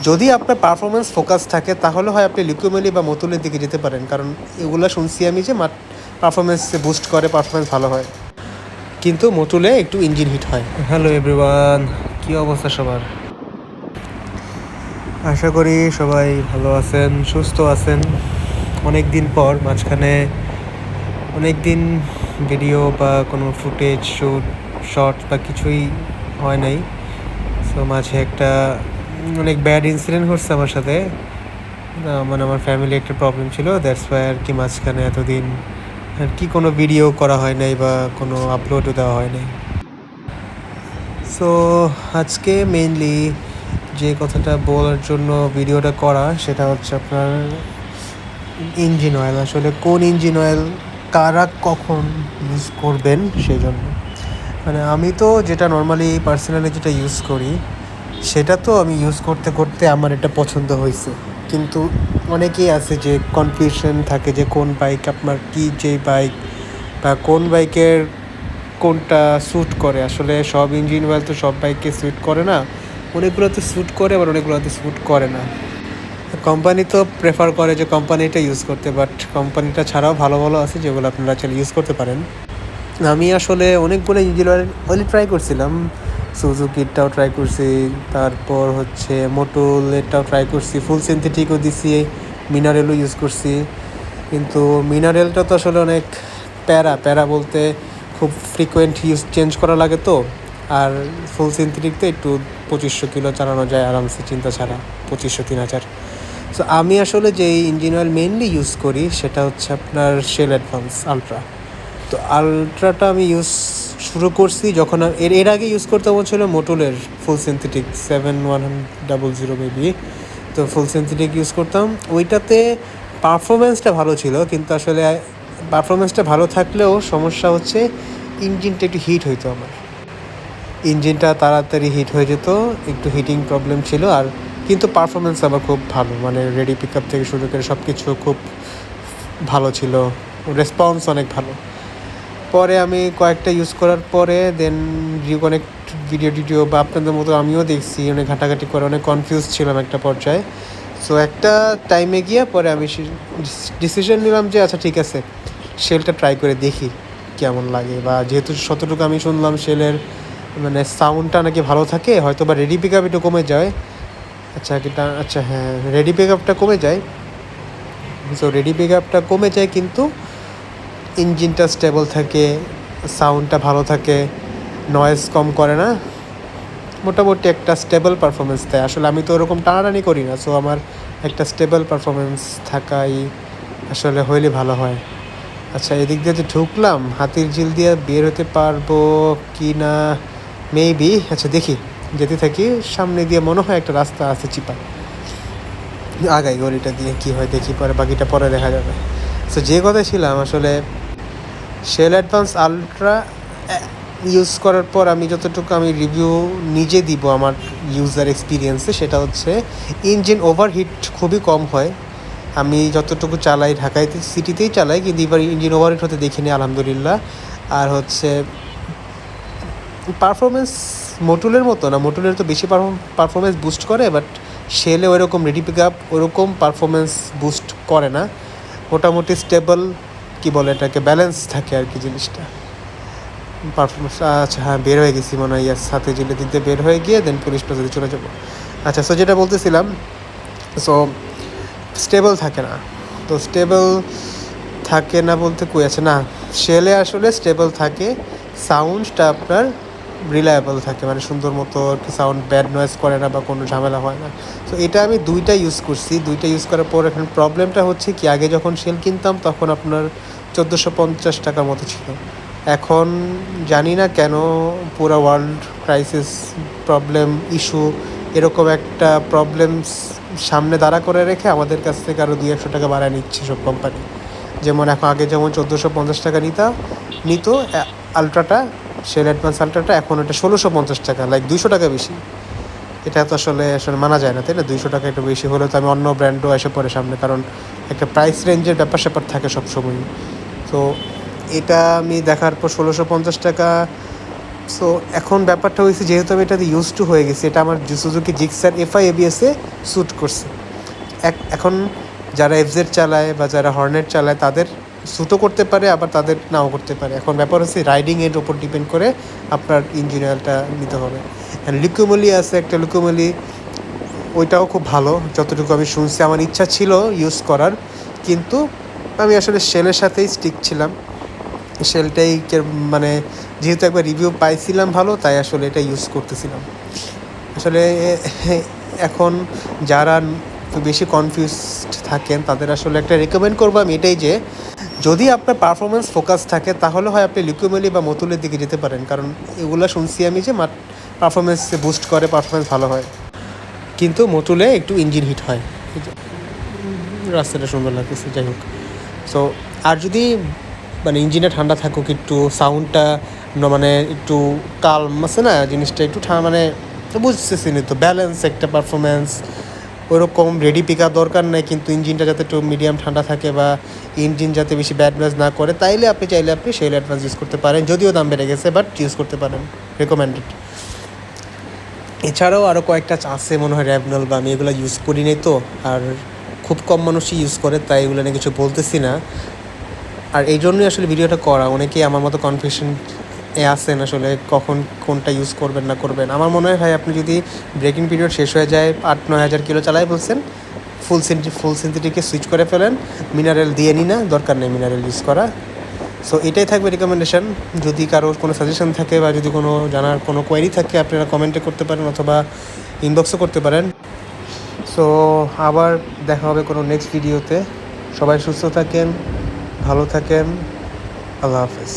যদি আপনার performance focus থাকে তাহলে হয় আপনি লিকুমেলি বা মতুলের দিকে যেতে পারেন, কারণ এগুলো শুনছি আমি যে পারফরমেন্স বুস্ট করে, পারফরমেন্স ভালো হয়, কিন্তু মতুলে একটু ইঞ্জিন হিট হয়। হ্যালো এভরিওয়ান, কী অবস্থা সবার? আশা করি সবাই ভালো আছেন, সুস্থ আছেন। অনেক দিন পর, মাঝখানে অনেক দিন ভিডিও বা কোনো ফুটেজ শর্ট বা কিছুই হয় নাই। সো মাঝে একটা অনেক ব্যাড ইনসিডেন্ট ঘটছে আমার সাথে, মানে আমার ফ্যামিলি একটা প্রবলেম ছিল, দ্যাটস ওয়াই আর কি মাঝখানে এতদিন আর কি কোনো ভিডিও করা হয় নাই বা কোনো আপলোডও দেওয়া হয় নাই। সো আজকে মেইনলি যে কথাটা বলার জন্য ভিডিওটা করা, সেটা হচ্ছে আপনার ইঞ্জিন অয়েল। আসলে কোন ইঞ্জিন অয়েল কারা কখন ইউজ করবেন সেই জন্য। মানে আমি তো যেটা নর্মালি পার্সোনালি যেটা ইউজ করি, সেটা তো আমি ইউজ করতে করতে আমার এটা পছন্দ হয়েছে, কিন্তু অনেকেই আছে যে কনফিউশন থাকে যে কোন বাইক আপনার কি, যে বাইক বা কোন বাইকের কোনটা স্যুট করে। আসলে সব ইঞ্জিন অয়েল তো সব বাইকে স্যুট করে না, অনেকগুলোতে স্যুট করে আবার অনেকগুলোতে স্যুট করে না। কোম্পানি তো প্রেফার করে যে কোম্পানিটা ইউজ করতে, বাট কোম্পানিটা ছাড়াও ভালো ভালো আছে যেগুলো আপনারা চাইলে ইউজ করতে পারেন। আমি আসলে অনেকগুলো ইঞ্জিন অয়েল ট্রাই করছিলাম, সুজুকিরটাও ট্রাই করছি, তারপর হচ্ছে মোটুলেরটাও ট্রাই করছি, ফুল সিনথেটিকও দিছি, মিনারেলও ইউজ করছি। কিন্তু মিনারেলটা তো আসলে অনেক প্যারা বলতে খুব ফ্রিকোয়েন্ট ইউজ চেঞ্জ করা লাগে তো। আর ফুল সিনথেটিক তো একটু 2500 কিলো চালানো যায় আরামসে চিন্তা ছাড়া, 2500-3000। সো আমি আসলে যে ইঞ্জিন অয়েল মেইনলি ইউজ করি সেটা হচ্ছে আপনার শেল অ্যাডভান্স আলট্রা। তো আলট্রাটা আমি ইউজ শুরু করছি যখন এর আগে ইউজ করতে বলছিল মোটুলের ফুল সিনথেটিক 7100 মেবি। তো ফুল সিনথেটিক ইউজ করতাম, ওইটাতে পারফরমেন্সটা ভালো ছিল, কিন্তু আসলে পারফরমেন্সটা ভালো থাকলেও সমস্যা হচ্ছে ইঞ্জিনটা একটু হিট হইতো আমার। ইঞ্জিনটা তাড়াতাড়ি হিট হয়ে যেত, একটু হিটিং প্রবলেম ছিল। আর কিন্তু পারফরমেন্স আবার খুব ভালো, মানে রেডি পিক আপ থেকে শুরু করে সব কিছু খুব ভালো ছিল, রেসপন্স অনেক ভালো। পরে আমি কয়েকটা ইউজ করার পরে দেন অনেক ভিডিও বা আপনাদের মতো আমিও দেখছি, অনেক ঘাটাঘাটি করে অনেক কনফিউজ ছিলাম একটা পর্যায়ে। সো একটা টাইমে গিয়ে পরে আমি ডিসিশন নিলাম যে আচ্ছা ঠিক আছে, শেলটা ট্রাই করে দেখি কেমন লাগে। বা যেহেতু যতটুকু আমি শুনলাম শেলের মানে সাউন্ডটা নাকি ভালো থাকে, হয়তো বা রেডি পিক আপ একটু কমে যায়। আচ্ছা হ্যাঁ, রেডি পিক আপটা কমে যায়। সো রেডি পিক আপটা কমে যায় কিন্তু ইঞ্জিনটা স্টেবল থাকে, সাউন্ডটা ভালো থাকে, নয়েজ কম করে না, মোটামুটি একটা স্টেবল পারফরমেন্স দেয়। আসলে আমি তো ওরকম টানাটানি করি না, সো আমার একটা স্টেবল পারফরমেন্স থাকাই আসলে হইলে ভালো হয়। আচ্ছা, এদিক দিয়ে যে ঢুকলাম, হাতির ঝিল দিয়ে বের হতে পারবো কি না মেবি। আচ্ছা দেখি, যেতে থাকি, সামনে দিয়ে মনে হয় একটা রাস্তা আছে চিপা, আগাই গলিটা দিয়ে কী হয় দেখি, পরে বাকিটা পরে দেখা যাবে। সো যে কথা ছিলাম, আসলে শেল অ্যাডভান্স আলট্রা ইউজ করার পর আমি যতটুকু আমি রিভিউ নিজে দিব আমার ইউজার এক্সপিরিয়েন্সে, সেটা হচ্ছে ইঞ্জিন ওভারহিট খুবই কম হয়। আমি যতটুকু চালাই ঢাকায় সিটিতেই চালাই, কিন্তু এবার ইঞ্জিন ওভারহিট হতে দেখিনি আলহামদুলিল্লাহ। আর হচ্ছে পারফরমেন্স মোটুলের মতো না, মোটুলের তো বেশি পারফরমেন্স বুস্ট করে, বাট শেলে ওইরকম রেডি পিক আপ ওরকম পারফরমেন্স বুস্ট করে না। মোটামুটি স্টেবল, কি বলে এটাকে, ব্যালেন্স থাকে আর কি জিনিসটা, পারফরমেন্স। আচ্ছা হ্যাঁ, বের হয়ে গেছি মনে হয়, ইয়ার সাথে জিলে দিতে বের হয়ে গিয়ে দেন পুলিশ প্লাজাতে চলে যাবো। আচ্ছা, সো যেটা বলতেছিলাম, সো স্টেবল থাকে না। তো স্টেবল থাকে না বলতে কই আছে না, শেলে আসলে স্টেবল থাকে, সাউন্ডটা আপনার রিলায়েবল থাকে, মানে সুন্দর মতো একটু সাউন্ড ব্যাড নয়েজ করে না বা কোনো ঝামেলা হয় না। তো এটা আমি দুইটা ইউজ করছি, দুইটা ইউজ করার পর এখন প্রবলেমটা হচ্ছে কি, আগে যখন শেল কিনতাম তখন আপনার 1450 টাকার মতো ছিল। এখন জানি না কেন পুরো ওয়ার্ল্ড ক্রাইসিস, প্রবলেম, ইস্যু, এরকম একটা প্রবলেম সামনে দাঁড়া করে রেখে আমাদের কাছ থেকে আরও 200 টাকা বাড়ায় নিচ্ছে সব কোম্পানি। যেমন এখন আগে যেমন 1450 টাকা নিত আলট্রাটা, শেল অ্যাডভান্স আলট্রাটা, এখন ওটা 1650 টাকা, লাইক 200 টাকা বেশি। এটা তো আসলে মানা যায় না, তাই না? 200 টাকা একটু বেশি হলে তো আমি অন্য ব্র্যান্ডও এসে পড়ে সামনে, কারণ একটা প্রাইস রেঞ্জের ব্যাপার স্যাপার থাকে সবসময়। তো এটা আমি দেখার পর 1650 টাকা সো এখন ব্যাপারটা হয়েছে, যেহেতু আমি এটাতে ইউজ টু হয়ে গেছি, এটা আমার সুজুকি জিক্সার এফআই এবিএসে স্যুট করছে। এখন যারা এফজেড চালায় বা যারা হর্নেট চালায় তাদের স্যুটও করতে পারে, আবার তাদের নাও করতে পারে। এখন ব্যাপার হচ্ছে রাইডিং এর ওপর ডিপেন্ড করে আপনার ইঞ্জিন অয়েলটা নিতে হবে। অ্যান্ড লিকুমলি আছে একটা, লিকুমলি ওইটাও খুব ভালো যতটুকু আমি শুনছি। আমার ইচ্ছা ছিল ইউজ করার, কিন্তু আমি আসলে শেলের সাথেই স্টিক ছিলাম। শেলটাই মানে যেহেতু একবার রিভিউ পাইছিলাম ভালো, তাই আসলে এটা ইউজ করতেছিলাম। আসলে এখন যারা বেশি কনফিউজড থাকেন তাদের আসলে একটা রেকমেন্ড করবো আমি এটাই, যে যদি আপনার পারফরমেন্স ফোকাস থাকে তাহলে হয় আপনি লিকুমেলি বা মতুলের দিকে যেতে পারেন, কারণ এগুলো শুনছি আমি যে পারফরমেন্স বুস্ট করে, পারফরমেন্স ভালো হয়। কিন্তু মতুলে একটু ইঞ্জিন হিট হয়। রাস্তাটা সুন্দর লাগতেছে, যাই হোক। সো আর যদি মানে ইঞ্জিনটা ঠান্ডা থাকুক, একটু সাউন্ডটা মানে একটু কালম আছে না, জিনিসটা একটু মানে বুঝতেছি না, তো ব্যালেন্স একটা পারফরমেন্স ওরকম রেডি পিক-আপ দরকার নেই, কিন্তু ইঞ্জিনটা যাতে একটু মিডিয়াম ঠান্ডা থাকে বা ইঞ্জিন যাতে বেশি ব্যাড ব্যাজ না করে, তাইলে আপনি চাইলে আপনি শেল অ্যাডভান্স ইউজ করতে পারেন। যদিও দাম বেড়ে গেছে, বাট ইউজ করতে পারেন, রেকমেন্ডেড। এছাড়াও আরও কয়েকটা আছে মনে হয় র্যাবনল, বা আমি এগুলো ইউজ করি নাই তো, আর খুব কম মানুষই ইউজ করে, তাই এগুলো নিয়ে কিছু বলতেছি না। আর এই জন্যই আসলে ভিডিওটা করা। অনেকেই আমার মতো কনফিউশন আসেন আসলে কখন কোনটা ইউজ করবেন না করবেন। আমার মনে হয় ভাই, আপনি যদি ব্রেকিং পিরিয়ড শেষ হয়ে যায়, 8-9 হাজার কিলো চালাই বলছেন, ফুল সিনথেটিকে সুইচ করে ফেলেন, মিনারেল দিয়ে নিই না, দরকার নেই মিনারেল ইউজ করা। সো এটাই থাকবে রিকমেন্ডেশন। যদি কারোর কোনো সাজেশন থাকে বা যদি কোনো জানার কোনো কোয়েরি থাকে, আপনারা কমেন্টে করতে পারেন অথবা ইনবক্সও করতে পারেন। সো আবার দেখা হবে কোনো নেক্সট ভিডিওতে। সবাই সুস্থ থাকেন, ভালো থাকেন, আল্লাহ হাফেজ।